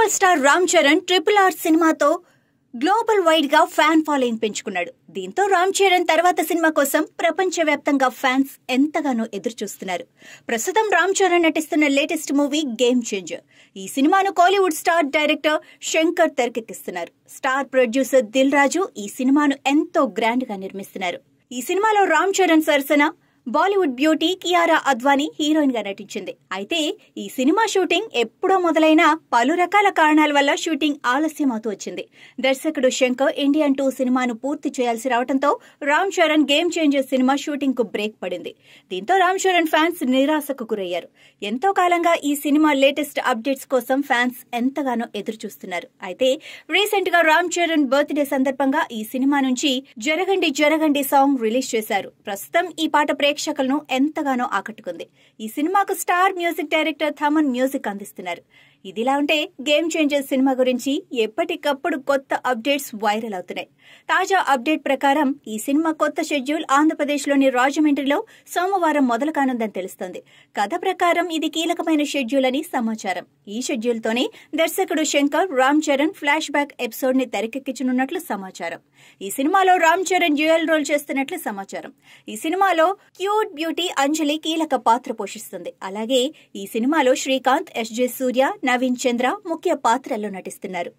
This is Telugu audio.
Global star Ram Charan RRR సినిమాతో గ్లోబల్ వైడ్ గా ఫ్యాన్ ఫాలోయింగ్ పెంచుకున్నాడు. దీంతో రామ్ చరణ్ తర్వాత సినిమా కోసం ప్రపంచవ్యాప్తంగా ఫ్యాన్స్ ఎంతగానో ఎదురు చూస్తున్నారు. ప్రస్తుతం రామ్ చరణ్ నటిస్తున్న లేటెస్ట్ మూవీ గేమ్ చేంజర్. ఈ సినిమాను కోలీవుడ్ స్టార్ డైరెక్టర్ శంకర్ తెరకెక్కిస్తున్నారు. స్టార్ ప్రొడ్యూసర్ దిల్ రాజు ఈ సినిమాను ఎంతో గ్రాండ్ గా నిర్మిస్తున్నారు. ఈ సినిమాలో రామ్ చరణ్ సరసన బాలీవుడ్ బ్యూటీ కియారా అద్వానీ హీరోయిన్ గా నటించింది. అయితే ఈ సినిమా షూటింగ్ ఎప్పుడో మొదలైన పలు రకాల కారణాల వల్ల షూటింగ్ ఆలస్యం అవుతూ వచ్చింది. దర్శకుడు శంకర్ ఇండియన్ 2 సినిమాను పూర్తి చేయాల్సి రావడంతో Ram Charan game changer cinema shooting కు బ్రేక్ పడింది. దీంతో రామ్ చరణ్ ఫ్యాన్స్ నిరాశకు గురయ్యారు. ఎంతో కాలంగా ఈ సినిమా లేటెస్ట్ అప్డేట్స్ కోసం ఫ్యాన్స్ ఎంతగానో ఎదురు చూస్తున్నారు. అయితే రీసెంట్ గా రామ్ చరణ్ బర్త్డే సందర్భంగా ఈ సినిమా నుంచి జరగండి జరగండి సాంగ్ రిలీజ్ చేశారు. ప్రస్తుతం ఈ పాట ప్రేక్షకులను ఎంతగానో ఆకట్టుకుంది. ఈ సినిమాకు star music director Thaman music అందిస్తున్నారు. ఇదిలా ఉంటే గేమ్ చేంజర్ సినిమా గురించి ఎప్పటికప్పుడు కొత్త అప్డేట్స్ వైరల్ అవుతున్నాయి. తాజా అప్డేట్ ప్రకారం ఈ సినిమా కొత్త షెడ్యూల్ ఆంధ్రప్రదేశ్లోని రాజమండ్రిలో సోమవారం మొదలు కానుందని తెలుస్తోంది. కథ ప్రకారం ఇది కీలకమైన షెడ్యూల్ అని సమాచారం. ఈ షెడ్యూల్తోనే దర్శకుడు Shankar Ram Charan flash back episode ని తెరకెక్కించనున్నట్లు సమాచారం. ఈ సినిమాలో రామ్ చరణ్ డ్యూయల్ రోల్ చేస్తున్నట్లు సమాచారం. ఈ సినిమాలో క్యూట్ బ్యూటీ అంజలి కీలక పాత్ర పోషిస్తుంది. అలాగే ఈ సినిమాలో శ్రీకాంత్, SJ సూర్య, నవీన్ చంద్ర ముఖ్య పాత్రల్లో నటిస్తున్నారు.